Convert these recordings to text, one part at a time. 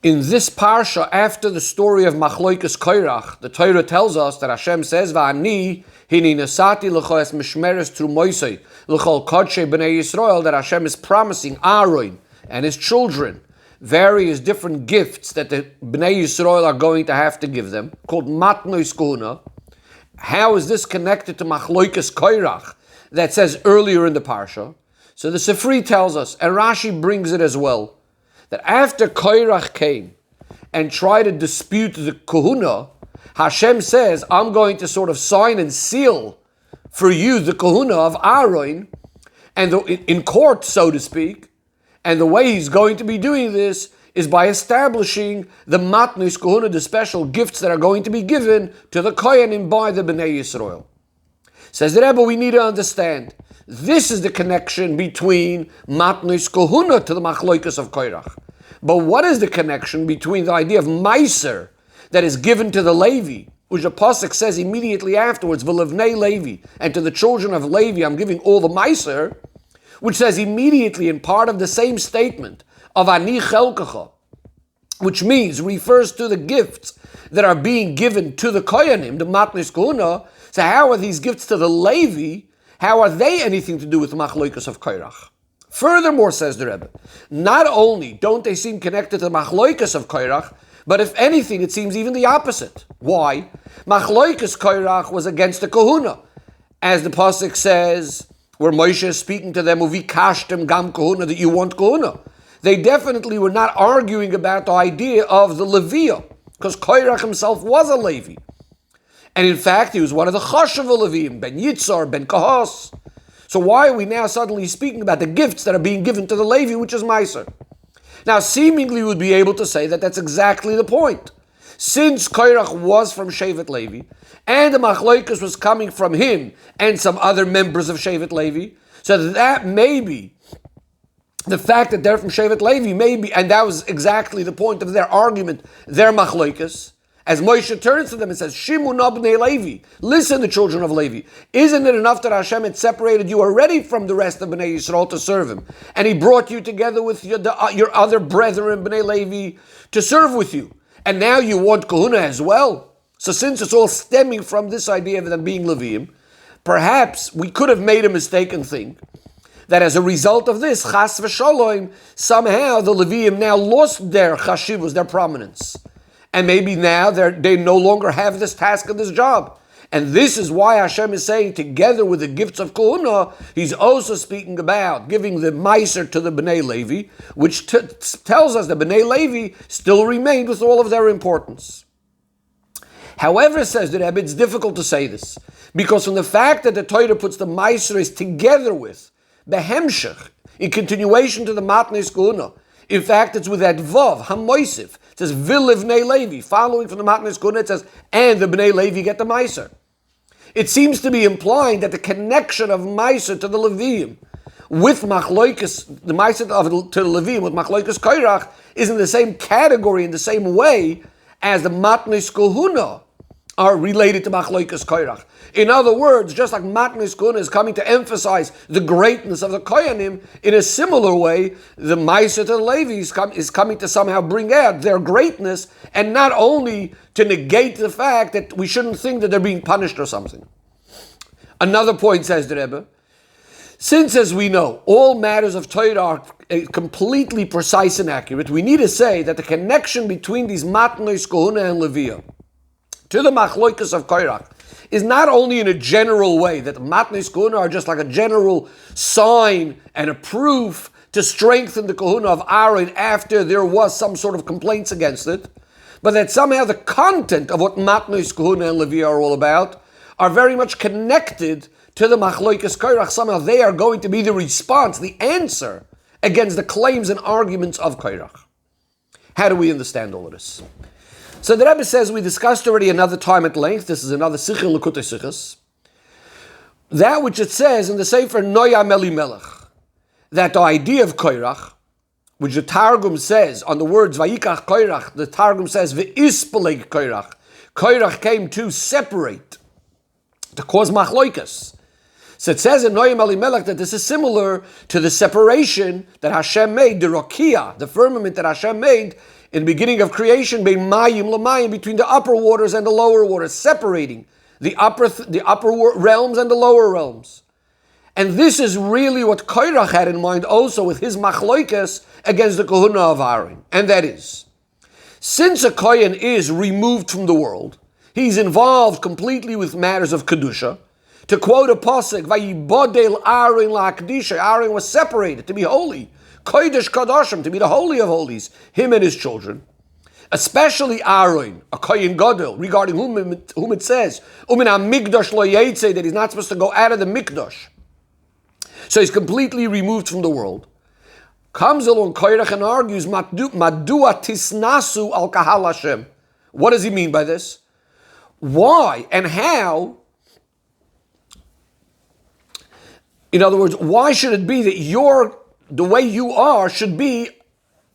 In this parsha, after the story of Machloikas Korach, the Torah tells us that Hashem says, "Va'ani hini nasati l'cho es mishmeres trumoisei l'chol kodshei b'nei Yisrael," that Hashem is promising Aaron and his children various different gifts that the Bnei Yisrael are going to have to give them, called matnos kohuna. How is this connected to Machloikas Korach that says earlier in the parsha? So the Sifri tells us, and Rashi brings it as well, that after Korach came and tried to dispute the kahuna, Hashem says, I'm going to sort of sign and seal for you the kahuna of Aaron, and in court, so to speak. And the way he's going to be doing this is by establishing the matnos kahuna, the special gifts that are going to be given to the kohanim by the Bnei Yisrael. Says the Rebbe, we need to understand, this is the connection between matnos kahuna to the machloikas of Korach. But what is the connection between the idea of meiser that is given to the Levi, which the pasuk says immediately afterwards, v'levnei Levi, and to the children of Levi I'm giving all the meiser, which says immediately in part of the same statement of ani chelkecha, which refers to the gifts that are being given to the kohanim, the matnos kahuna. So how are these gifts to the Levi? How are they anything to do with the machloikas of Korach? Furthermore, says the Rebbe, not only don't they seem connected to the machloikas of Korach, but if anything, it seems even the opposite. Why? Machloikas Korach was against the kahuna. As the pasuk says, where Moshe is speaking to them, uvikashtem gam kahuna, that you want kahuna. They definitely were not arguing about the idea of the Leviah, because Korach himself was a Levi. And in fact, he was one of the Chashav Levim, Ben Yitzhar, Ben Kahos. So why are we now suddenly speaking about the gifts that are being given to the Levi, which is Meiser? Now, seemingly we would be able to say that that's exactly the point. Since Korach was from Shevet Levi, and the Machloikas was coming from him and some other members of Shevet Levi, so that maybe the fact that they're from Shevet Levi, maybe, and that was exactly the point of their argument, their Machloikas, as Moshe turns to them and says, Shimu nabnei Levi, listen, the children of Levi. Isn't it enough that Hashem had separated you already from the rest of Bnei Yisrael to serve him? And he brought you together with your other brethren, Bnei Levi, to serve with you. And now you want kahuna as well? So since it's all stemming from this idea of them being Leviim, perhaps we could have made a mistake and think that as a result of this, chas v'shalom, somehow the Leviim now lost their chashivus, their prominence. And maybe now they no longer have this task and this job. And this is why Hashem is saying, together with the gifts of kahuna, he's also speaking about giving the meiser to the Bnei Levi, which tells us that Bnei Levi still remained with all of their importance. However, says the Rebbe, it's difficult to say this, because from the fact that the Torah puts the meiser together with behemshech, in continuation to the matnes kahuna, in fact, it's with that vav, hamoisif. It says, V'livnei Levi. Following from the matnes kahuna, it says, and the Bnei Levi get the meiser. It seems to be implying that the connection of meiser to the Leviim with machloikas, the meiser to the Leviim with machloikas Korach, is in the same category, in the same way as the matnes kahuna are related to machloikas Korach. In other words, just like matnes kahuna is coming to emphasize the greatness of the kohanim, in a similar way, the meiser to the Levi is coming to somehow bring out their greatness, and not only to negate the fact that we shouldn't think that they're being punished or something. Another point, says the Rebbe, since, as we know, all matters of Torah are completely precise and accurate, we need to say that the connection between these matnos kahuna and Leviah to the machloikas of Korach is not only in a general way, that the matnos kahuna are just like a general sign and a proof to strengthen the kahuna of Aaron after there was some sort of complaints against it, but that somehow the content of what matnos kahuna and Leviah are all about are very much connected to the machloikas Korach. Somehow they are going to be the response, the answer against the claims and arguments of Korach. How do we understand all of this? So the Rebbe says, we discussed already another time at length, this is another Sicha L'kutei Sichas, that which it says in the Sefer Noya Meli Melech, that the idea of Korach, which the Targum says on the words Vayikach Korach, the Targum says Ve'ispeleg Korach, Korach came to separate, to cause machloikas. So it says in Noya Meli Melech that this is similar to the separation that Hashem made, the Rokia, the firmament that Hashem made, in the beginning of creation, between the upper waters and the lower waters, separating the upper realms and the lower realms. And this is really what Korach had in mind also with his machloikas against the kahuna of Aaron. And that is, since a kohen is removed from the world, he's involved completely with matters of kedusha. To quote a pasuk, "Vayibodel Aaron la'akdisha," Aaron was separated to be holy, kodesh kadoshim, to be the holy of holies, him and his children. Especially Aaron, a kohen gadol, regarding whom it says, "Umin hamikdash lo yetze," that he's not supposed to go out of the mikdash. So he's completely removed from the world. Comes along Korach and argues, "Madua tisnasu al kahal Hashem." What does he mean by this? Why and how? In other words, why should it be that the way you are should be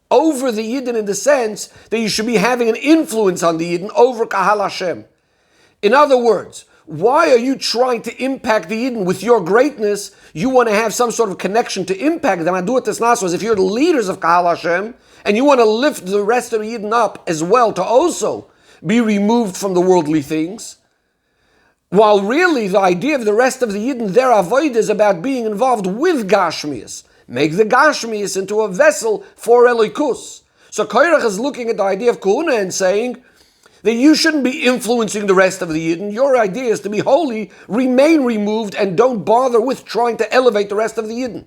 over the Yidden, in the sense that you should be having an influence on the Yidden over kahal Hashem? In other words, why are you trying to impact the Yidden with your greatness? You want to have some sort of connection to impact them. As if you're the leaders of kahal Hashem, and you want to lift the rest of the Yidden up as well to also be removed from the worldly things. While really the idea of the rest of the Yidden, their avoid, is about being involved with Gashmias. Make the Gashmias into a vessel for Elikus. So Korach is looking at the idea of Kahuna and saying that you shouldn't be influencing the rest of the Yidden. Your idea is to be holy, remain removed, and don't bother with trying to elevate the rest of the Yidden.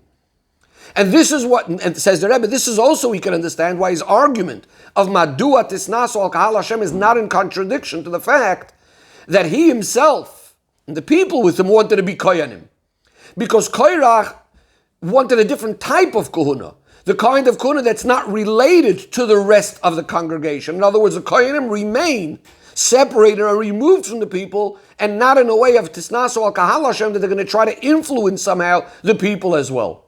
And this is what, and says the Rebbe, this is also, we can understand why his argument of Madua Tisnasu al Kahal Hashem is not in contradiction to the fact that he himself and the people with him wanted to be Koyanim. Because Korach wanted a different type of Kahuna, the kind of Kahuna that's not related to the rest of the congregation. In other words, the Koyanim remain separated or removed from the people, and not in a way of Tisnasu al Kahal Hashem that they're going to try to influence somehow the people as well.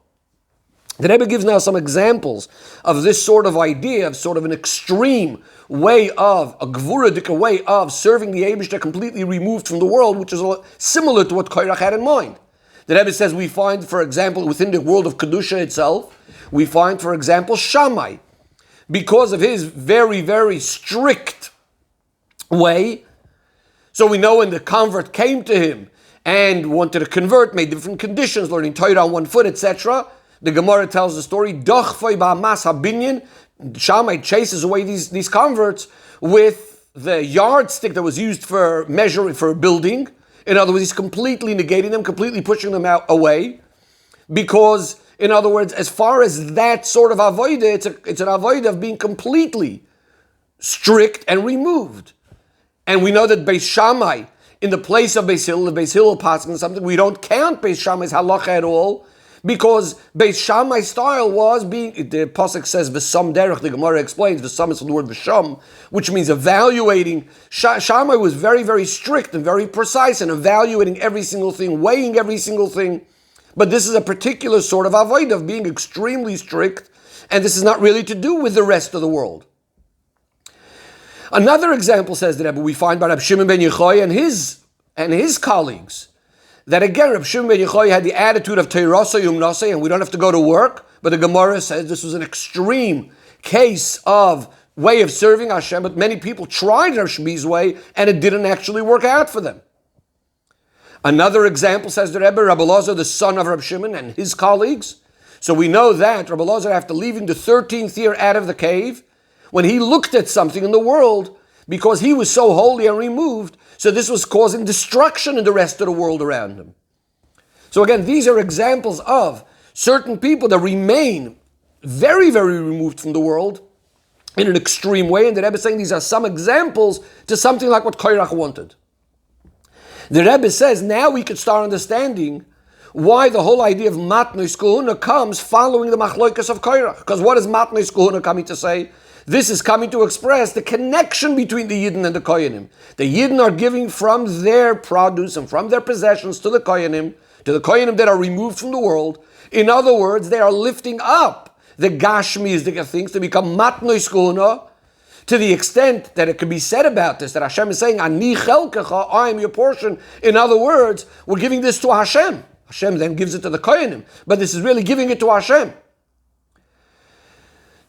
The Rebbe gives now some examples of this sort of idea, of sort of an extreme way of, a gvuradik way of serving the Eibishter completely removed from the world, which is similar to what Korach had in mind. The Rebbe says we find, for example, within the world of Kedusha itself, we find, for example, Shammai, because of his very, very strict way. So we know when the convert came to him and wanted to convert, made different conditions, learning Torah on one foot, etc., the Gemara tells the story, Dochfoi ba'amas habinyan, Shammai chases away these converts with the yardstick that was used for measuring, for building. In other words, he's completely negating them, completely pushing them away. Because, in other words, as far as that sort of avodah, it's an avodah of being completely strict and removed. And we know that Beis Shammai, in the place of Beis Hillel, the Beis Hillel passing something, we don't count Beis Shammai's halacha at all, because Beis Shammai's style was being, the pasuk says v'sam derech, the Gemara explains v'sam is from the word v'sham, which means evaluating. Shammai was very, very strict and very precise in evaluating every single thing, weighing every single thing. But this is a particular sort of avodah of being extremely strict, and this is not really to do with the rest of the world. Another example, says the Rebbe, we find by Reb Shimon ben Yochai and his colleagues, that again, Reb Shimon ben Yochai had the attitude of Teirasa Yumnase, and we don't have to go to work, but the Gemara says this was an extreme case of way of serving Hashem, but many people tried Reb Shimi's way, and it didn't actually work out for them. Another example, says the Rebbe, Rabbi Elazar, the son of Reb Shimon, and his colleagues. So we know that Rabbi Elazar, after leaving the 13th year out of the cave, when he looked at something in the world, because he was so holy and removed, so this was causing destruction in the rest of the world around him. So again, these are examples of certain people that remain very, very removed from the world in an extreme way, and the Rebbe is saying these are some examples to something like what Korach wanted. The Rebbe says now we could start understanding why the whole idea of Matnos Kahuna comes following the Machloikas of Korach. Because what is Matnos Kahuna coming to say? This is coming to express the connection between the Yidden and the Koyanim. The Yidden are giving from their produce and from their possessions to the Koyanim that are removed from the world. In other words, they are lifting up the Gashmiistic things to become Matnos Kahuna, to the extent that it can be said about this, that Hashem is saying, Ani chelkecha, I am your portion. In other words, we're giving this to Hashem. Hashem then gives it to the Koyanim, but this is really giving it to Hashem.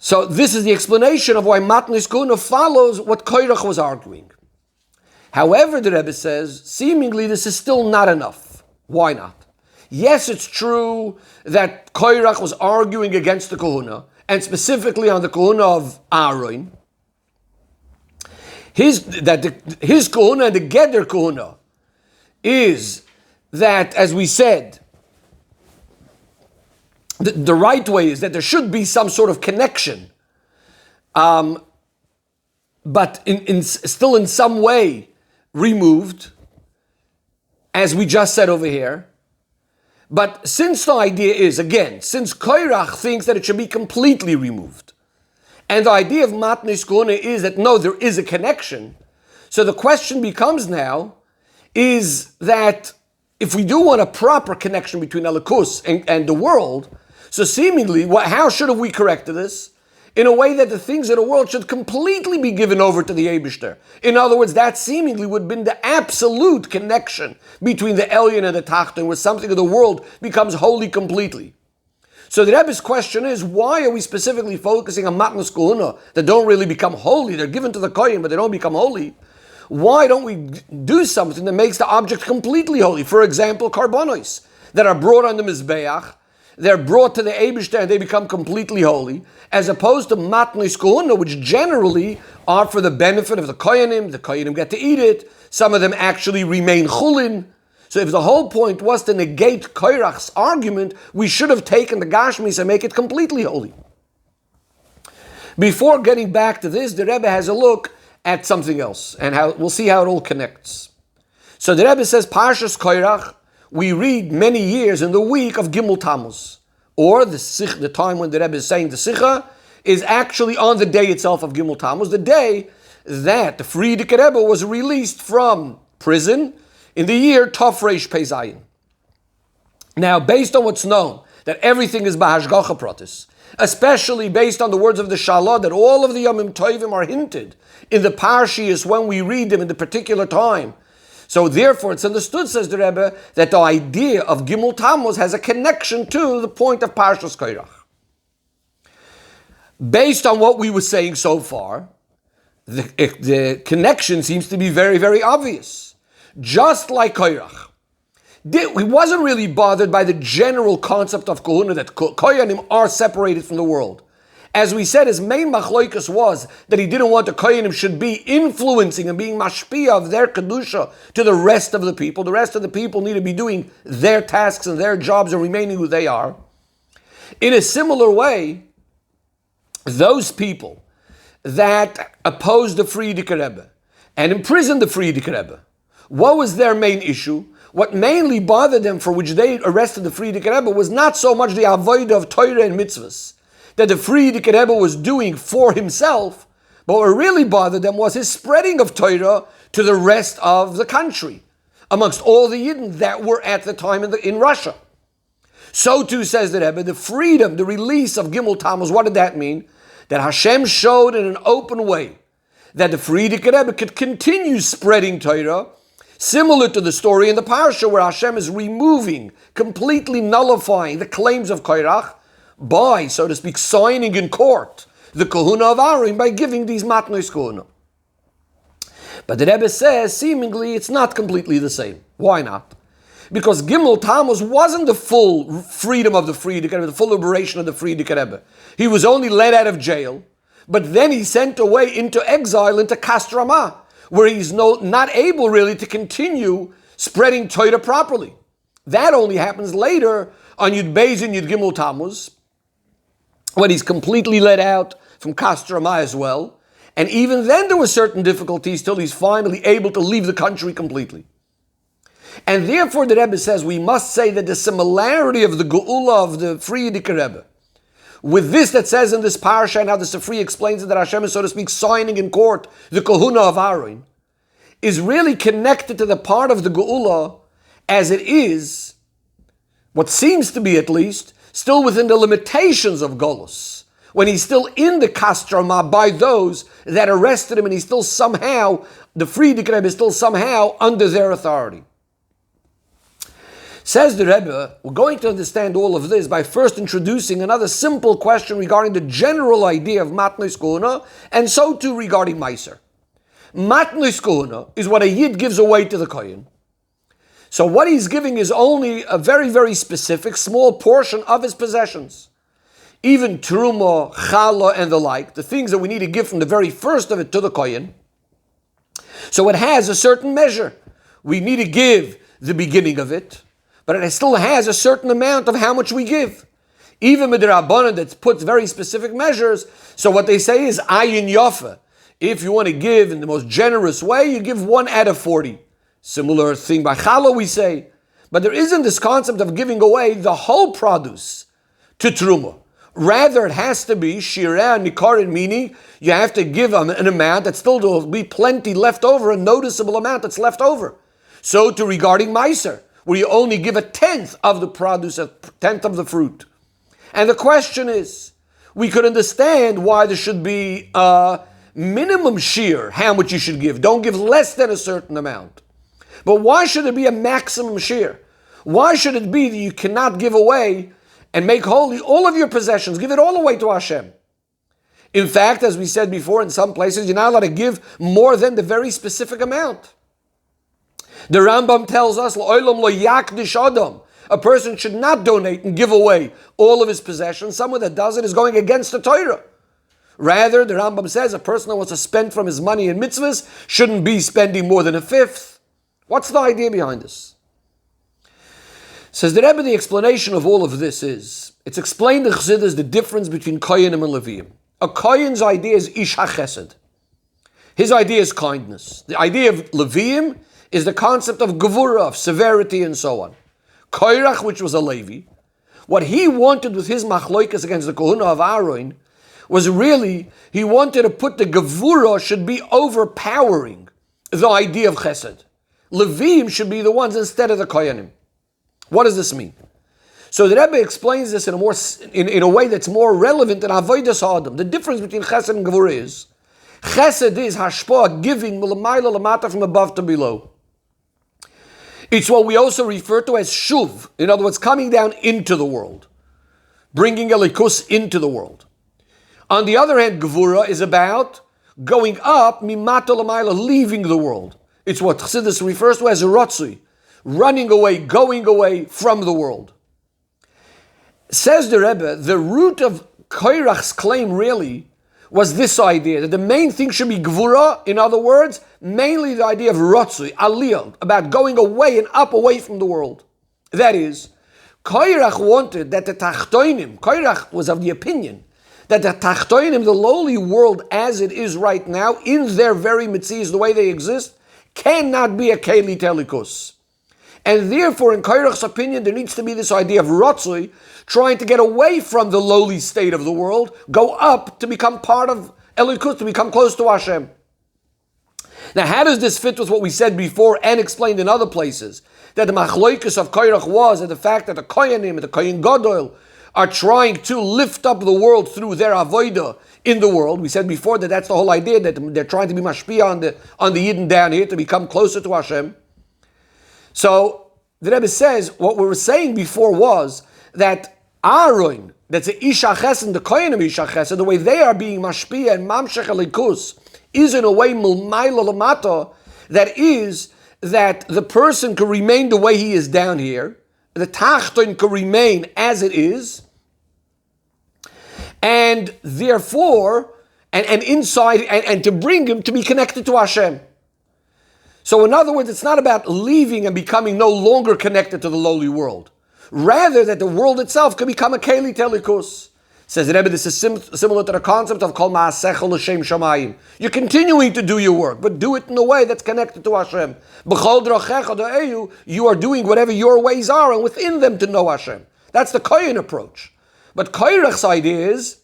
So this is the explanation of why Matnos Kahuna follows what Korach was arguing. However, the Rebbe says, seemingly this is still not enough. Why not? Yes, it's true that Korach was arguing against the Kahuna, and specifically on the Kahuna of Aaron. His Kahuna and the Geder Kahuna is that, as we said, the right way is that there should be some sort of connection, but still in some way removed, as we just said over here. But since the idea is, again, since Korach thinks that it should be completely removed, and the idea of Matnos Kahuna is that no, there is a connection, so the question becomes now, is that if we do want a proper connection between Elikus and the world, so seemingly, how should have we corrected this? In a way that the things of the world should completely be given over to the Eibishter. In other words, that seemingly would have been the absolute connection between the Elyon and the Tachton, where something of the world becomes holy completely. So the Rebbe's question is, why are we specifically focusing on Matnos Kahuna that don't really become holy? They're given to the Kohen, but they don't become holy. Why don't we do something that makes the object completely holy? For example, karbonos that are brought on the Mizbeach, they're brought to the Eibishter and they become completely holy, as opposed to Matnos Kahuna, which generally are for the benefit of the Kohanim get to eat it, some of them actually remain chulin. So if the whole point was to negate Korach's argument, we should have taken the Gashmis and make it completely holy. Before getting back to this, the Rebbe has a look at something else, and we'll see how it all connects. So the Rebbe says, Parshas Korach, we read many years in the week of Gimel Tammuz, or the time when the Rebbe is saying the Sicha is actually on the day itself of Gimel Tammuz, the day that the Frierdiker Rebbe was released from prison in the year Tov Reish Pei Zayin. Now, based on what's known, that everything is Bahashgacha Pratis, especially based on the words of the Shalah, that all of the Yomim Tovim are hinted in the Parshias when we read them in the particular time. So therefore, it's understood, says the Rebbe, that the idea of Gimel Tammuz has a connection to the point of Parshas Korach. Based on what we were saying so far, the connection seems to be very, very obvious. Just like Korach, he wasn't really bothered by the general concept of Kahuna, that Kohanim are separated from the world. As we said, his main machloikus was that he didn't want the Kohanim should be influencing and being mashpia of their kedusha to the rest of the people. The rest of the people need to be doing their tasks and their jobs and remaining who they are. In a similar way, those people that opposed the Frierdiker Rebbe and imprisoned the Frierdiker Rebbe, what was their main issue? What mainly bothered them, for which they arrested the Frierdiker Rebbe, was not so much the avodah of Torah and mitzvahs that the Frierdiker Rebbe was doing for himself, but what really bothered them was his spreading of Torah to the rest of the country, amongst all the Yidden that were at the time in Russia. So too, says the Rebbe, the freedom, the release of Gimel Tammuz, what did that mean? That Hashem showed in an open way that the Frierdiker Rebbe could continue spreading Torah, similar to the story in the Parsha where Hashem is removing, completely nullifying the claims of Korach by, so to speak, signing in court the Kahuna of Aaron by giving these Matnos Kahuna. But the Rebbe says, seemingly, it's not completely the same. Why not? Because Gimel Tammuz wasn't the full freedom of the Frierdiker Rebbe, the full liberation of the Frierdiker Rebbe. He was only let out of jail, but then he's sent away into exile, into Kastrama, where he's not able really to continue spreading Torah properly. That only happens later on Yud Beis and Yud Gimel Tammuz, when he's completely let out from Kastrama as well. And even then there were certain difficulties till he's finally able to leave the country completely. And therefore the Rebbe says we must say that the similarity of the Geula of the Frierdiker Rebbe with this that says in this parasha, and how the Sifri explains it, that Hashem is, so to speak, signing in court the Kahuna of Aaron, is really connected to the part of the Geula as it is, what seems to be at least, still within the limitations of Golus, when he's still in the Kastrama by those that arrested him, and he's still somehow, the Frierdiker Rebbe is still somehow under their authority. Says the Rebbe, we're going to understand all of this by first introducing another simple question regarding the general idea of matnos kohuna, and so too regarding meiser. Matnos kohuna is what a yid gives away to the kohen. So what he's giving is only a very, very specific, small portion of his possessions. Even truma, challah, and the like, the things that we need to give from the very first of it to the kohen. So it has a certain measure. We need to give the beginning of it, but it still has a certain amount of how much we give. Even with the Rabbanan that puts very specific measures, so what they say is ayin yafa. If you want to give in the most generous way, you give 1 out of 40. Similar thing by challah we say. But there isn't this concept of giving away the whole produce to truma. Rather, it has to be shirah nikarin, meaning you have to give an amount that still will be plenty left over, a noticeable amount that's left over. So too regarding meiser, where you only give 1/10 of the produce, 1/10 of the fruit. And the question is, we could understand why there should be a minimum shear, how much you should give. Don't give less than a certain amount. But why should it be a maximum shear? Why should it be that you cannot give away and make holy all of your possessions? Give it all away to Hashem. In fact, as we said before, in some places, you're not allowed to give more than the very specific amount. The Rambam tells us, "L'olam lo yakdish adam." A person should not donate and give away all of his possessions. Someone that does it is going against the Torah. Rather, the Rambam says, a person that wants to spend from his money in mitzvahs shouldn't be spending more than 1/5. What's the idea behind this? Says the Rebbe, the explanation of all of this is, it's explained in Chassidus the difference between Koyanim and Leviim. A Koyan's idea is ish hachesed. His idea is kindness. The idea of Leviim is the concept of gevura, of severity, and so on. Korach, which was a Levi, what he wanted with his machloikas against the kohuna of Aaron was really, he wanted to put the gevura should be overpowering the idea of chesed. Leviim should be the ones instead of the Koyanim. What does this mean? So the Rebbe explains this in a way that's more relevant than avodas adam. The difference between chesed and gevura is, chesed is hashpah, giving l'mayla l'mata, from above to below. It's what we also refer to as shuv, in other words, coming down into the world, bringing elikus into the world. On the other hand, gevura is about going up, mimata l'mayla, leaving the world. It's what Chassidus refers to as a rotzui, running away, going away from the world. Says the Rebbe, the root of Korach's claim really was this idea, that the main thing should be gevura, in other words, mainly the idea of rotzui, aliyah, about going away and up away from the world. That is, Korach wanted that the tachtoinim, Korach was of the opinion that the tachtoinim, the lowly world as it is right now, in their very mitzias, the way they exist, cannot be a keli telikus. And therefore, in Korach's opinion, there needs to be this idea of rotzui, trying to get away from the lowly state of the world, go up to become part of elikus, to become close to Hashem. Now, how does this fit with what we said before and explained in other places? That the machloikus of Korach was, and the fact that the Koyanim and the Kohen Gadol are trying to lift up the world through their avodah in the world. We said before that that's the whole idea, that they're trying to be mashpia on the Yidden down here to become closer to Hashem. So the Rebbe says, what we were saying before was that Aaron, that's the Isha Chesed, the Koyanim Isha Chesed, the way they are being mashpia and mamshech elikus, is in a way milmayla lamata, that is that the person can remain the way he is down here, the tachton can remain as it is, and therefore, and inside, and to bring him to be connected to Hashem. So in other words, it's not about leaving and becoming no longer connected to the lowly world. Rather, that the world itself can become a keli telikus. Says the Rebbe, this is similar to the concept of kol ma'asecha l'shem shamayim. You're continuing to do your work, but do it in a way that's connected to Hashem. B'chol drachecha da'eyu, you are doing whatever your ways are, and within them to know Hashem. That's the Kohen approach. But Korach's idea is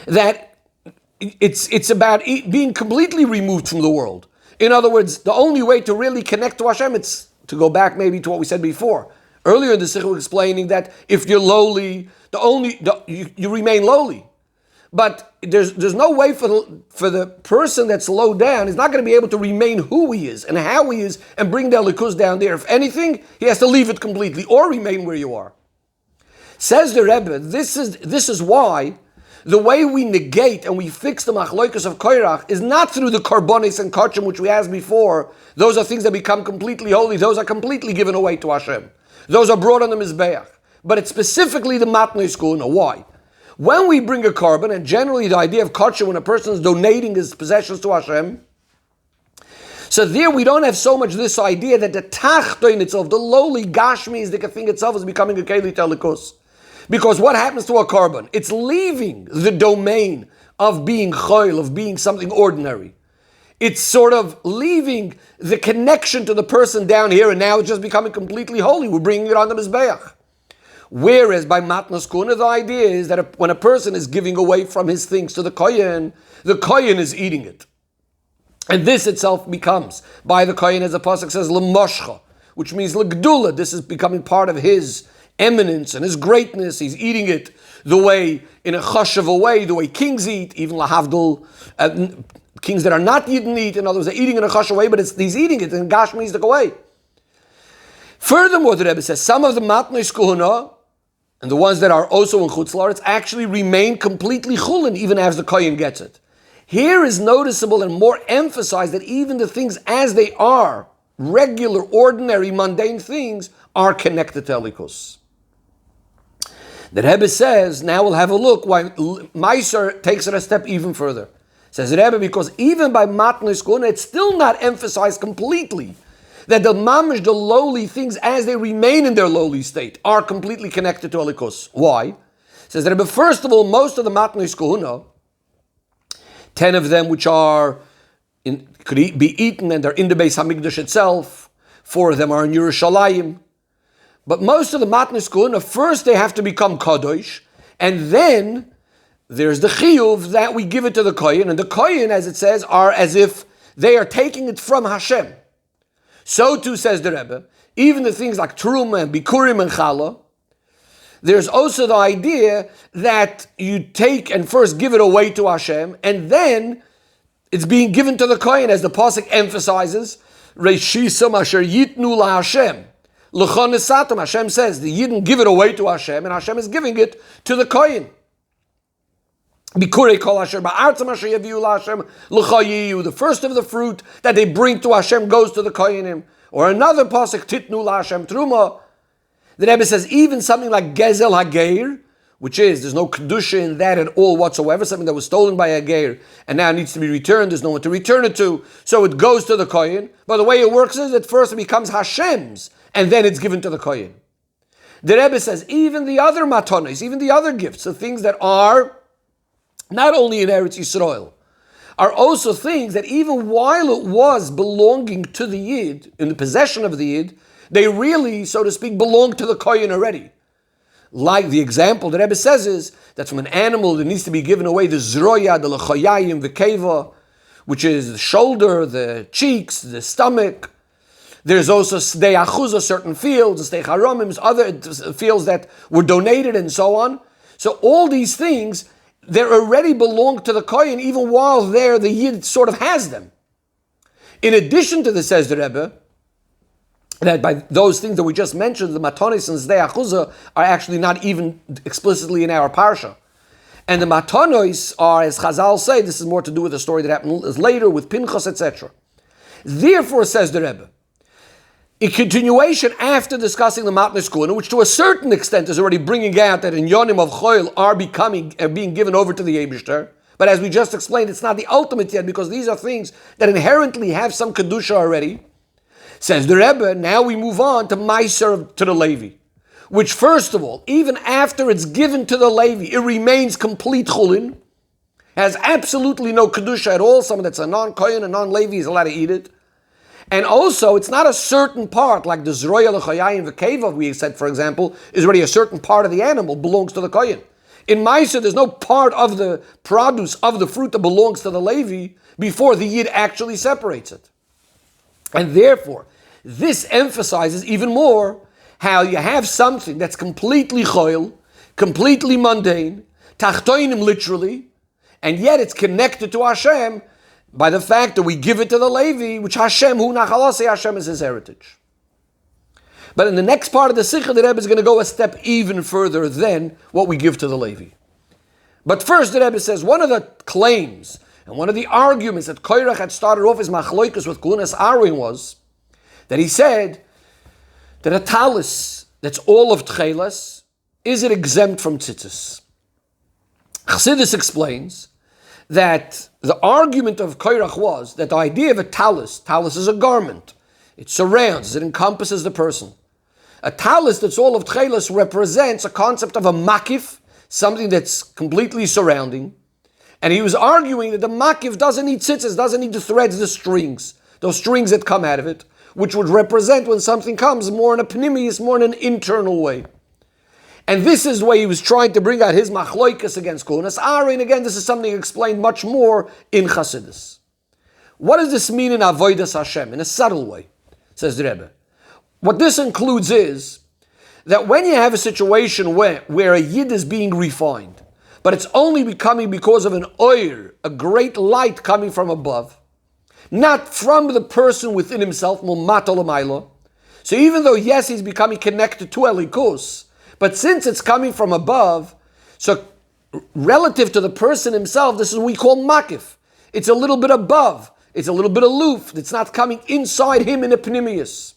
that it's about being completely removed from the world. In other words, the only way to really connect to Hashem, it's to go back maybe to what we said before. Earlier in the Sicha, we were explaining that if you're lowly, you remain lowly. But there's no way for the person that's low down, he's not going to be able to remain who he is and how he is and bring the likus down there. If anything, he has to leave it completely or remain where you are. Says the Rebbe, this is why the way we negate and we fix the machloikus of Korach is not through the karbonis and kachim which we asked before. Those are things that become completely holy. Those are completely given away to Hashem. Those are brought on the Mizbeach. But it's specifically the matnei skuna. Why? When we bring a carbon, and generally the idea of kachim when a person is donating his possessions to Hashem, so there we don't have so much this idea that the tachtoin itself, the lowly gashmi is the thing itself is becoming a keli telikus. Because what happens to a carbon? It's leaving the domain of being choil, of being something ordinary. It's sort of leaving the connection to the person down here, and now it's just becoming completely holy. We're bringing it on the Mizbeach. Whereas by matnas kuna, the idea is that when a person is giving away from his things to the kohen is eating it. And this itself becomes, by the kohen, as the pasuk says, l'moshcha, which means l'gdula. This is becoming part of his eminence and his greatness. He's eating it the way, in a chashav way, the way kings eat, even lahavdul, kings that are not Yidden eat. In other words, they're eating in a chashav way, but he's eating it in Gashmi the way. Furthermore, the Rebbe says, some of the matnei skuhuna, and the ones that are also in Chutz La'aretz, actually remain completely chulin, even as the kohen gets it. Here is noticeable and more emphasized that even the things as they are, regular, ordinary, mundane things, are connected to Elikus. The Rebbe says, now we'll have a look why Meiser takes it a step even further. Says the Rebbe, because even by matnei skuna, it's still not emphasized completely that the mamish, the lowly things as they remain in their lowly state, are completely connected to Elikus. Why? Says the Rebbe, first of all, most of the matnei skuna, 10 of them which are could be eaten and they're in the Beis Hamikdash itself, 4 of them are in Yerushalayim. But most of the matnei skuna, first they have to become kadosh, and then there's the chiyuv that we give it to the kohen, and the kohen, as it says, are as if they are taking it from Hashem. So too, says the Rebbe, even the things like truma and bikurim and challah, there's also the idea that you take and first give it away to Hashem, and then it's being given to the kohen, as the pasuk emphasizes, reishisam asher yitnu la Hashem. Hashem says the Yidden give it away to Hashem, and Hashem is giving it to the kohen. The first of the fruit that they bring to Hashem goes to the kohenim. Or another pasuk, titnu la Hashem truma. The Rebbe says even something like gezel hageir, which is there's no kedusha in that at all whatsoever, something that was stolen by a geir and now needs to be returned. There's no one to return it to, so it goes to the kohen. But the way it works is at first it becomes Hashem's, and then it's given to the kohen. The Rebbe says even the other matonis, even the other gifts, the things that are not only in Eretz Yisrael, are also things that even while it was belonging to the Yid, in the possession of the Yid, they really, so to speak, belong to the kohen already. Like the example the Rebbe says is that from an animal that needs to be given away, the zroya, the lechayayim, the keva, which is the shoulder, the cheeks, the stomach. There's also sdei achuzah, certain fields, sdei haromim, other fields that were donated and so on. So all these things, they already belong to the kohen, even while there the Yid sort of has them. In addition to this, says the Rebbe, that by those things that we just mentioned, the matonis and zdei achuzah are actually not even explicitly in our parsha. And the matonis are, as Chazal say, this is more to do with a story that happened later with Pinchas, etc. Therefore, says the Rebbe, in continuation after discussing the matnei skuna, which to a certain extent is already bringing out that in yonim of choil are being given over to the Eibishter, but as we just explained, it's not the ultimate yet, because these are things that inherently have some kedusha already. Says the Rebbe, now we move on to Meiser, to the Levi, which first of all, even after it's given to the Levi, it remains complete chulin, has absolutely no kedusha at all. Someone that's a non-kohen, a non-Levi is allowed to eat it. And also, it's not a certain part, like the zroya, l'chayayim, the keva, we said, for example, is already a certain part of the animal, belongs to the kohen. In Meiser, there's no part of the produce of the fruit that belongs to the Levi before the Yid actually separates it. And therefore, this emphasizes even more how you have something that's completely choil, completely mundane, tachtoinim literally, and yet it's connected to Hashem by the fact that we give it to the Levi, which Hashem, hu nachalase, Hashem is his heritage. But in the next part of the Sicha, the Rebbe is going to go a step even further than what we give to the Levi. But first, the Rebbe says, one of the claims and one of the arguments that Korach had started off his machloikus with Kunas Arwin was that he said that a talis that's all of tchelas, is it exempt from tzitzis? Chassidus explains that the argument of Korach was that the idea of a talis is a garment. It surrounds, it encompasses the person. A talis that's all of tchelas represents a concept of a makif, something that's completely surrounding. And he was arguing that the makif doesn't need tzitzis, doesn't need the threads, the strings, those strings that come out of it, which would represent when something comes more in a pnimius, more in an internal way. And this is the way he was trying to bring out his machloikas against Kunas Arin. Again, this is something explained much more in Chassidus. What does this mean in Avodas Hashem? In a subtle way, says the Rebbe. What this includes is that when you have a situation where a yid is being refined, but it's only becoming because of an oir, a great light coming from above, not from the person within himself, mumato l'maylo. So even though, yes, he's becoming connected to Elikus, but since it's coming from above, so relative to the person himself, this is what we call makif. It's a little bit above. It's a little bit aloof. It's not coming inside him in a pnimius.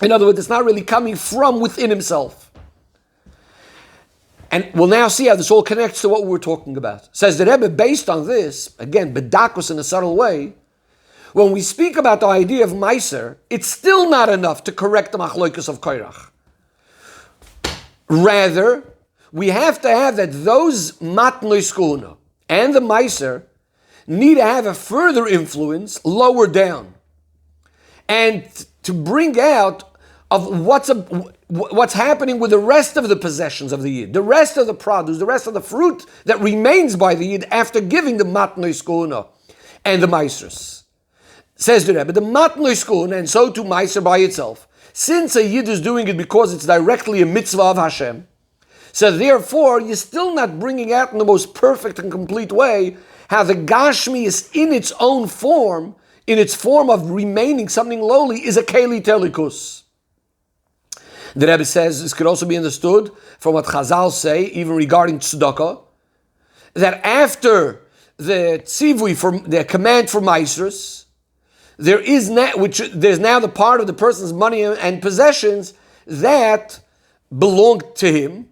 In other words, it's not really coming from within himself. And we'll now see how this all connects to what we were talking about. Says the Rebbe, based on this, again, bedakos in a subtle way, when we speak about the idea of Meiser, it's still not enough to correct the machloikus of Korach. Rather, we have to have that those matnois kuna and the Meiser need to have a further influence lower down, and to bring out of what's happening with the rest of the possessions of the Yid, the rest of the produce, the rest of the fruit that remains by the Yid after giving the matnois kuna and the Meisers. Says the Rebbe, the matnois kuna, and so too Meiser by itself, since a Yid is doing it because it's directly a mitzvah of Hashem, so therefore you're still not bringing out in the most perfect and complete way how the Gashmi is in its own form, in its form of remaining something lowly, is a Keli Telikus. The Rebbe says this could also be understood from what Chazal say, even regarding tzedakah, that after the tzivui, for the command for Meisrus, there's now the part of the person's money and possessions that belong to him.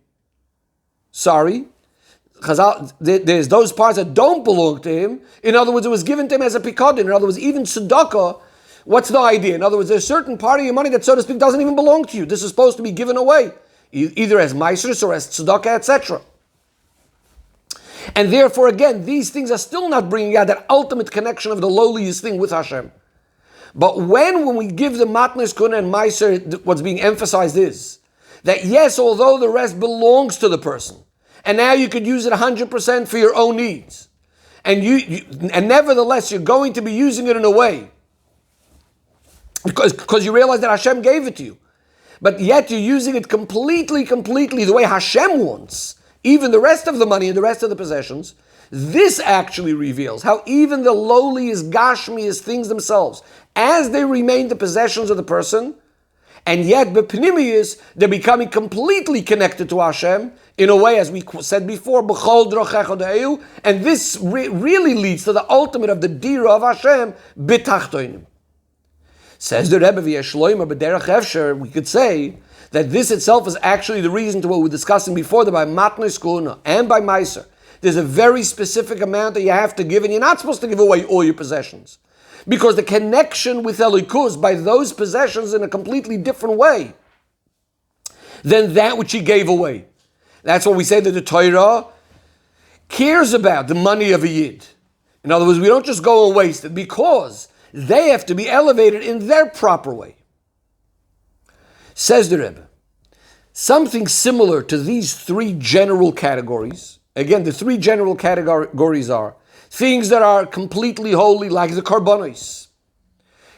Chazal, there's those parts that don't belong to him. In other words, it was given to him as a pikadon. In other words, even tzedakah, what's the idea? In other words, there's a certain part of your money that, so to speak, doesn't even belong to you. This is supposed to be given away, either as maisrus or as tzedakah, etc. And therefore, again, these things are still not bringing out that ultimate connection of the lowliest thing with Hashem. But when we give the matnes kuna and meiser, what's being emphasized is that yes, although the rest belongs to the person, and now you could use it 100% for your own needs, and and nevertheless you're going to be using it in a way because you realize that Hashem gave it to you, but yet you're using it completely the way Hashem wants, even the rest of the money and the rest of the possessions. This actually reveals how even the lowliest gashmiest things themselves, as they remain the possessions of the person, and yet b'pnimius, they're becoming completely connected to Hashem in a way, as we said before, b'chol drochecha de'eu, and this really leads to the ultimate of the dira of Hashem, b'tachtoinim. Says the Rebbe v'yeshloimer b'derech efsher, we could say that this itself is actually the reason to what we were discussing before, that by matnos kuna and by meiser, there's a very specific amount that you have to give, and you're not supposed to give away all your possessions, because the connection with Elikuz by those possessions in a completely different way than that which he gave away. That's what we say that the Torah cares about the money of a Yid. In other words, we don't just go and waste it, because they have to be elevated in their proper way. Says the Rebbe, something similar to these three general categories. Again, the three general categories are things that are completely holy, like the karbonos.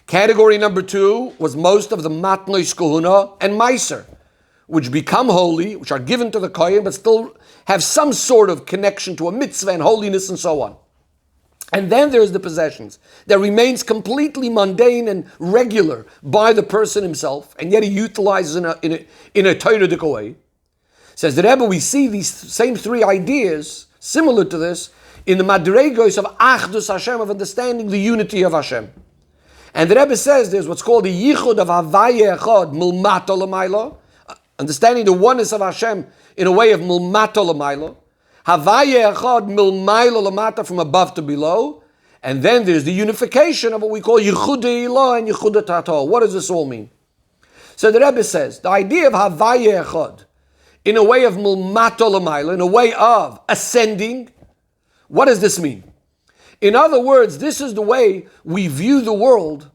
Category number 2 was most of the matnos kahuna and meiser, which become holy, which are given to the kohen, but still have some sort of connection to a mitzvah and holiness and so on. And then there's the possessions that remains completely mundane and regular by the person himself, and yet he utilizes in a Torah way. Says the Rebbe, we see these same three ideas similar to this in the madregos of Achdus Hashem, of understanding the unity of Hashem. And the Rebbe says there's what's called the Yichud of Havaya Echad Milmato L'maylo, understanding the oneness of Hashem in a way of Milmato L'maylo. Havaya Echad Milmaylo L'mata, from above to below. And then there's the unification of what we call Yichud Ilah and Yichud Tato. What does this all mean? So the Rebbe says the idea of Havaya Echad in a way of Milmato L'maylo, in a way of ascending. What does this mean? In other words, this is the way we view the world,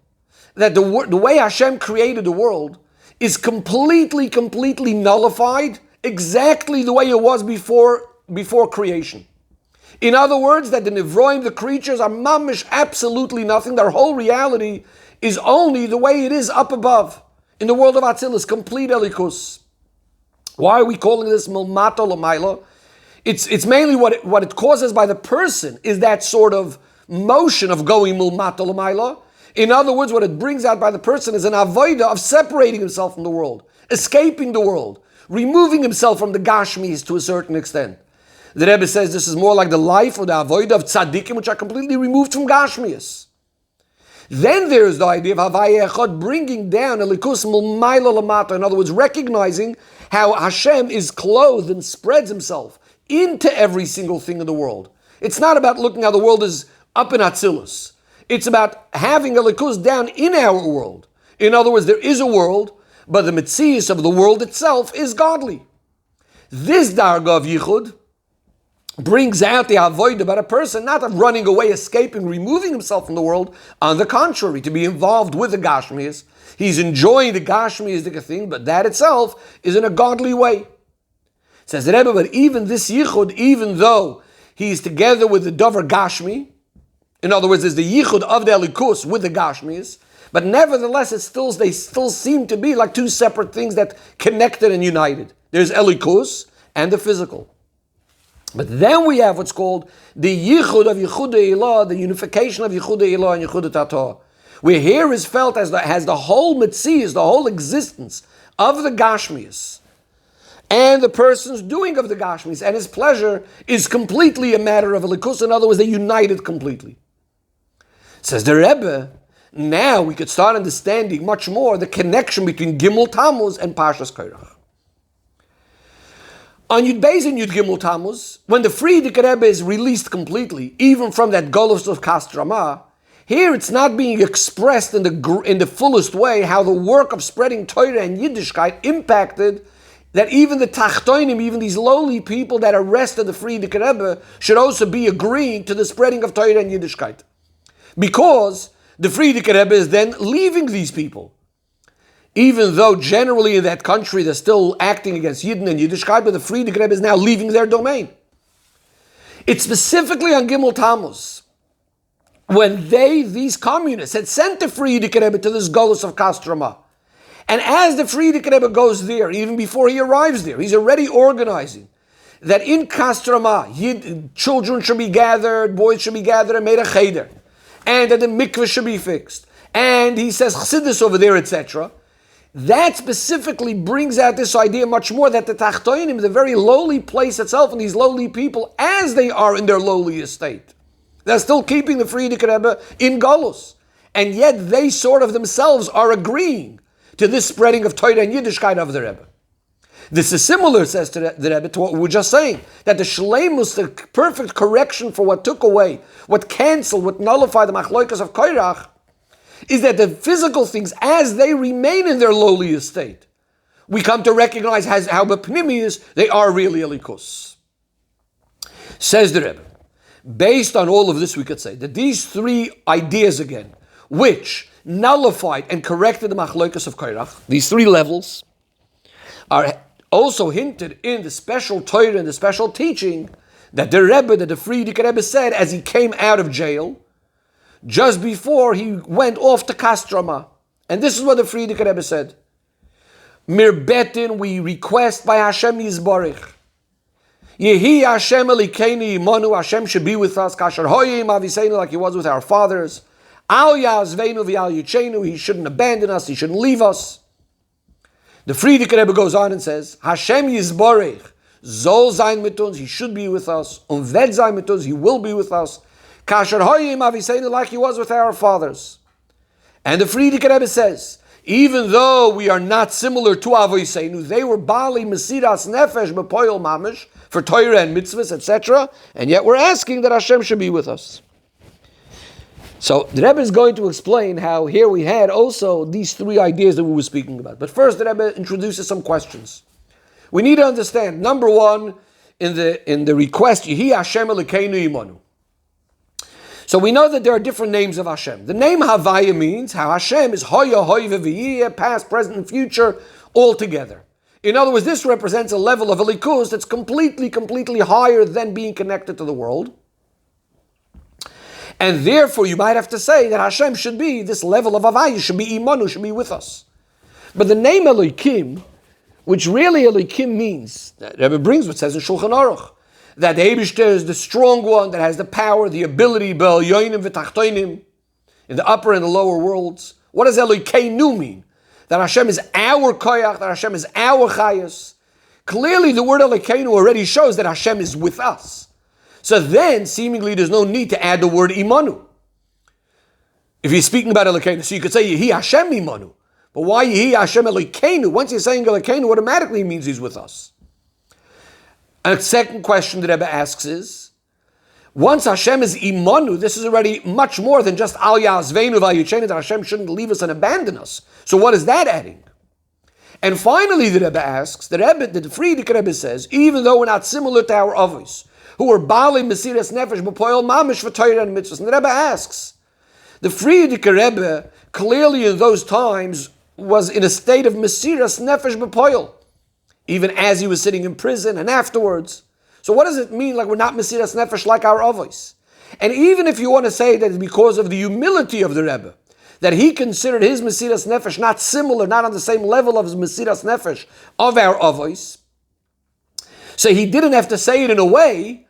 that the way Hashem created the world is completely nullified, exactly the way it was before creation. In other words, that the Nivroim, the creatures, are mamish, absolutely nothing. Their whole reality is only the way it is up above, in the world of Atzilus, complete Elikus. Why are we calling this Milmato L'maylo? It's mainly what it causes by the person is that sort of motion of going Milmato L'maylo. In other words, what it brings out by the person is an avodah of separating himself from the world, escaping the world, removing himself from the Gashmis to a certain extent. The Rebbe says this is more like the life or the avodah of tzaddikim, which are completely removed from Gashmis. Then there is the idea of Havaya Echad, bringing down Elikus Milmaylo L'mata. In other words, recognizing how Hashem is clothed and spreads himself into every single thing in the world. It's not about looking how the world is up in Atzilus. It's about having Elikus down in our world. In other words, there is a world, but the Metzius of the world itself is godly. This Darga of Yichud brings out the avoid about a person, not of running away, escaping, removing himself from the world. On the contrary, to be involved with the Gashmias. He's enjoying the Gashmias thing, but that itself is in a godly way. Says the Rebbe, but even this Yichud, even though he's together with the Dover Gashmi, in other words, there's the Yichud of the Elikus with the Gashmis, but nevertheless, they still seem to be like two separate things that connected and united. There's Elikus and the physical. But then we have what's called the Yichud of Yichud Ilah, the unification of Yichud Ilah and Yichud Tato, where here is felt as the whole Metzias, the whole existence of the Gashmis, and the person's doing of the Gashmis and his pleasure is completely a matter of Elikus. In other words, they united completely. Says the Rebbe, now we could start understanding much more the connection between Gimel Tammuz and Parshas Korach. On Yud Beis and Yud Gimel Tammuz, when the Frierdiker Rebbe is released completely, even from that Golus of Kastrama, here it's not being expressed in the fullest way how the work of spreading Torah and Yiddishkeit impacted that even the Tachtoinim, even these lowly people that arrested the Frierdiker Rebbe, should also be agreeing to the spreading of Torah and Yiddishkeit. Because the Frierdiker Rebbe is then leaving these people. Even though generally in that country they're still acting against Yidden and Yiddishkeit, but the Frierdiker Rebbe is now leaving their domain. It's specifically on Gimel Tammuz, when these communists, had sent the Frierdiker Rebbe to this Golus of Kastrama. And as the Frierdiker Rebbe goes there, even before he arrives there, he's already organizing that in Kastrama, children should be gathered, boys should be gathered and made a cheder, and that the mikveh should be fixed. And he says chassidus over there, etc. That specifically brings out this idea much more that the Tachtoinim, the very lowly place itself, and these lowly people, as they are in their lowly estate, they're still keeping the Frierdiker Rebbe in Golus. And yet they sort of themselves are agreeing to this spreading of Torah and Yiddishkeit of the Rebbe. This is similar, says the Rebbe, to what we were just saying, that the Shleimus, the perfect correction for what took away, what canceled, what nullified the Machloikas of Korach, is that the physical things, as they remain in their lowly estate, we come to recognize how bepnimius they are really Elikus. Says the Rebbe, based on all of this, we could say that these three ideas again, which nullified and corrected the Machloikas of Korach, these three levels, are also hinted in the special Torah and the special teaching that the Rebbe, that the Frierdiker Rebbe said as he came out of jail, just before he went off to Kastrama. And this is what the Frierdiker Rebbe said. Mir betin, we request by Hashem Yisborich, Yehi Hashem Elokeinu Imanu, Hashem should be with us, Kasher Hoyim Aviseinu, like he was with our fathers. Al Yazveinu V'al Yichenu, he shouldn't abandon us, he shouldn't leave us. The Friedrich Rebbe goes on and says, Hashem Yizborech, Zol Zayin mit uns, he should be with us. Ved Zayin mit uns, he will be with us. Kasher Hoyim Aviseinu, like he was with our fathers. And the Friedrich Rebbe says, even though we are not similar to Avoseinu, they were Bali Mesiras Nefesh Bepoil Mamish for Torah and mitzvahs, etc. And yet we're asking that Hashem should be with us. So the Rebbe is going to explain how here we had also these three ideas that we were speaking about. But first the Rebbe introduces some questions. We need to understand, number one, in the request, Yehi Hashem Elokeinu Imanu. So we know that there are different names of Hashem. The name Havaya means how Hashem is Hoya, Hoy, V'Viyeh, past, present, and future, all together. In other words, this represents a level of Elikus that's completely higher than being connected to the world. And therefore, you might have to say that Hashem should be, this level of Havaya should be Imanu, should be with us. But the name Elokim, which really Elokim means, that Rebbe brings what says in Shulchan Aruch, that the Eibishter is the strong one that has the power, the ability, in the upper and the lower worlds. What does Elokeinu mean? That Hashem is our koyach, that Hashem is our chayas. Clearly the word Elokeinu already shows that Hashem is with us. So then, seemingly, there's no need to add the word Imanu. If you're speaking about Elokeinu, so you could say Yehi Hashem Imanu. But why Yehi Hashem Elokeinu? Once you're saying Elokeinu, automatically means he's with us. A second question that Rebbe asks is, once Hashem is Imanu, this is already much more than just Al Yazveinu V'al Yichenu, that Hashem shouldn't leave us and abandon us. So what is that adding? And finally the Rebbe asks, the Friedrich Rebbe says, even though we're not similar to our Avos, who are Bali Mesiras Nefesh B'Poil Mamish for Torah and Mitzvahs, and the Rebbe asks, the Friedrich Rebbe clearly in those times was in a state of Mesiras Nefesh B'Poil, even as he was sitting in prison and afterwards. So what does it mean like we're not Mesiras Nefesh like our Avos? And even if you want to say that it's because of the humility of the Rebbe, that he considered his Mesiras Nefesh not similar, not on the same level of his Mesiras Nefesh of our Avos, so he didn't have to say it in a way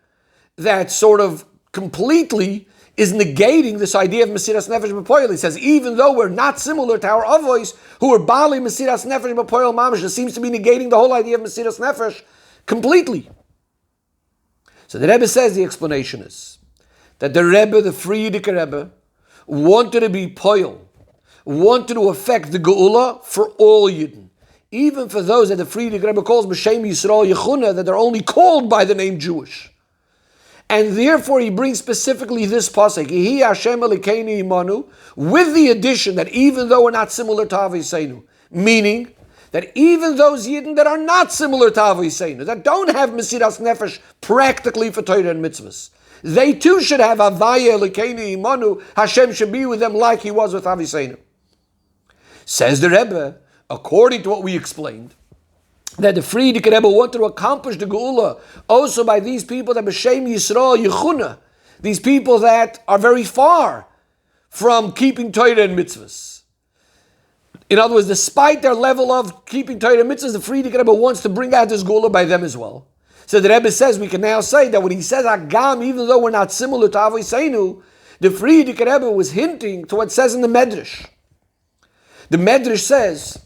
that sort of completely is negating this idea of Mesiras Nefesh B'Poil. He says, even though we're not similar to our Avos, who are Bali Mesiras Nefesh B'Poil Mamish, it seems to be negating the whole idea of Mesiras Nefesh completely. So the Rebbe says the explanation is that the Rebbe, the Friedrich Rebbe, wanted to be Poil, wanted to affect the Geula for all Yidden, even for those that the Friedrich Rebbe calls B'Shem Yisrael Yechuna, that they're only called by the name Jewish. And therefore he brings specifically this pasuk, Yehi Hashem Elokeinu Imanu, with the addition that even though we're not similar to Avoseinu, meaning that even those Yidden that are not similar to Avoseinu, that don't have Mesiras Nefesh practically for Torah and Mitzvahs, they too should have Havaya Elokeinu Imanu, Hashem should be with them like he was with Avoseinu. Says the Rebbe, according to what we explained, that the Friedrich Rebbe wanted to accomplish the Geula also by these people that B'Shem Yisrael Yechuna, these people that are very far from keeping Torah and mitzvahs. In other words, despite their level of keeping Torah and mitzvahs, the Friedrich Rebbe wants to bring out this Geula by them as well. So the Rebbe says, we can now say that when he says Agam, even though we're not similar to Avoseinu, the Friedrich Rebbe was hinting to what it says in the Medrash. The Medrash says,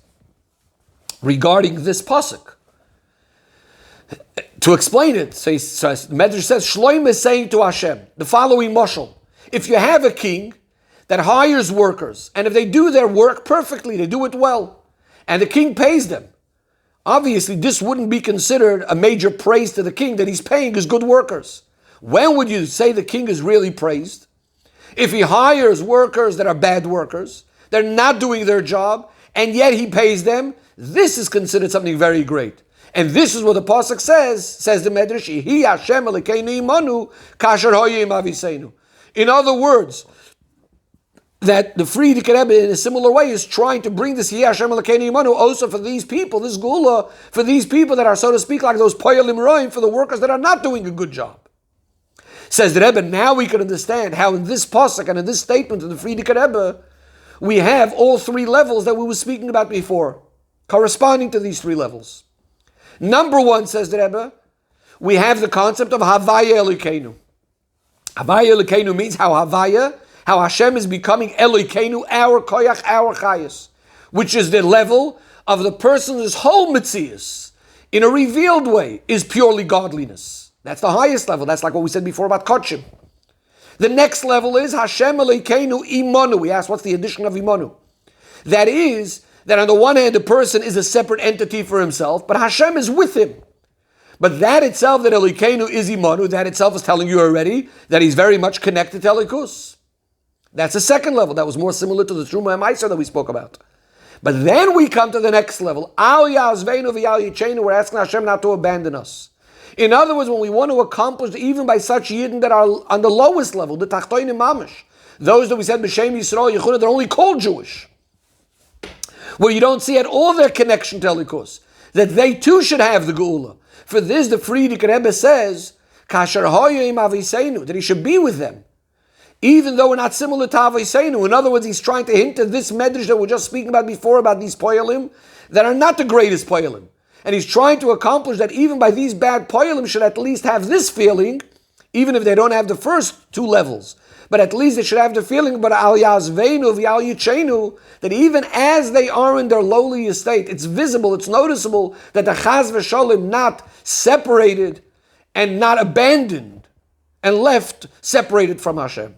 regarding this pasuk, to explain it, so the Medrash says, Shloim is saying to Hashem the following mashal: if you have a king that hires workers, and if they do their work perfectly, they do it well, and the king pays them, obviously this wouldn't be considered a major praise to the king that he's paying his good workers. When would you say the king is really praised? If he hires workers that are bad workers, they're not doing their job, and yet he pays them, this is considered something very great. And this is what the pasuk says the Medrash, Yehi Hashem Elokeinu Imanu, Kasher Hoyim Aviseinu. In other words, that the Friedrich Rebbe in a similar way is trying to bring this Yehi Hashem Elokeinu Imanu also for these people, this Geula, for these people that are, so to speak, like those Poyalim Roim, for the workers that are not doing a good job. Says the Rebbe, now we can understand how in this pasuk and in this statement of the Friedrich Rebbe, we have all three levels that we were speaking about before, corresponding to these three levels. Number one, says the Rebbe, we have the concept of Havaya Elokeinu. Havaya Elokeinu means how Hashem is becoming Elokeinu, our Koyach, our Chayas, which is the level of the person's whole Metzius, in a revealed way, is purely godliness. That's the highest level. That's like what we said before about Kodshim. The next level is Hashem Elokeinu Imanu. We asked, what's the addition of Imanu? That is, that on the one hand, the person is a separate entity for himself, but Hashem is with him. But that itself, that Elokeinu is Imanu, that itself is telling you already that he's very much connected to Elikus. That's the second level. That was more similar to the Truma and Meiser that we spoke about. But then we come to the next level. Al Yazveinu v'Al Yichenu. We're asking Hashem not to abandon us. In other words, when we want to accomplish, even by such Yidden that are on the lowest level, the Tachtoinim Mamish, those that we said B'Shem Yisrael Yechudah, they're only called Jewish, where you don't see at all their connection to Elikus, that they too should have the Geula. For this, the Friedrich Rebbe says, Kasher Hoyim Aviseinu, that he should be with them, even though we're not similar to Aviseinu. In other words, he's trying to hint at this medrash that we were just speaking about before, about these poyalim, that are not the greatest poyalim. And he's trying to accomplish that even by these bad poyalim should at least have this feeling, even if they don't have the first two levels. But at least they should have the feeling about Al Yazveinu v'Al Yichenu, that even as they are in their lowly estate, it's visible, it's noticeable that the Chaz v'Sholem not separated and not abandoned and left separated from Hashem.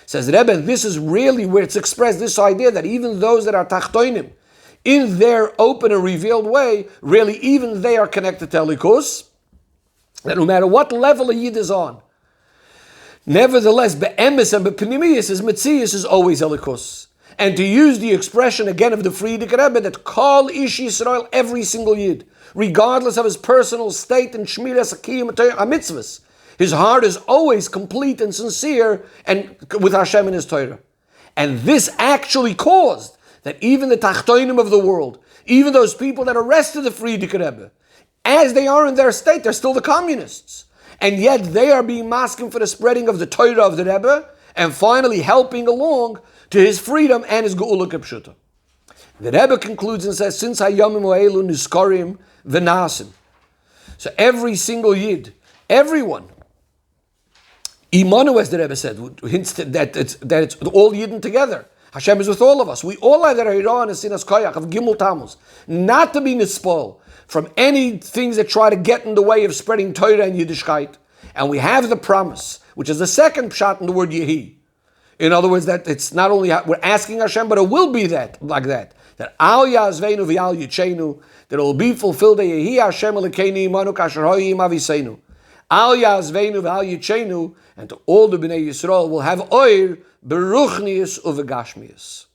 Says Rebbe, this is really where it's expressed, this idea that even those that are Tachtoinim, in their open and revealed way, really even they are connected to Elikus, that no matter what level a Yid is on, nevertheless, be'emes and be'pnimiyus, his metzius is always Elikus. And to use the expression again of the Friedrich Rebbe, that Kol Ish Yisrael, every single Yid, regardless of his personal state and Shmiras Akiyim HaMitzvahs, his heart is always complete and sincere and with Hashem and His Torah. And this actually caused that even the Tachtoinim of the world, even those people that arrested the Friedrich Rebbe, as they are in their state, they're still the communists. And yet they are being masking for the spreading of the Torah of the Rebbe, and finally helping along to his freedom and his Geula Kepshuta. The Rebbe concludes and says, since Hayomim Ha'elu Niskorim V'Nasim. So every single Yid, everyone, Imanu, as the Rebbe said, hints that it's all Yidden together. Hashem is with all of us. We all have that Hirah and Sinas Koyach of Gimel Tammuz, not to be nispol from any things that try to get in the way of spreading Torah and Yiddishkeit. And we have the promise, which is the second pshat in the word Yehi. In other words, that it's not only we're asking Hashem, but it will be that, like that. That Al Yazveinu v'Al Yichenu, that it will be fulfilled, Yehi Hashem Elokeinu Imanu Kasher Hoyim Aviseinu. Al Yazveinu v'Al Yichenu, and to all the Bnei Yisrael will have oir beruchnius uvegashmius.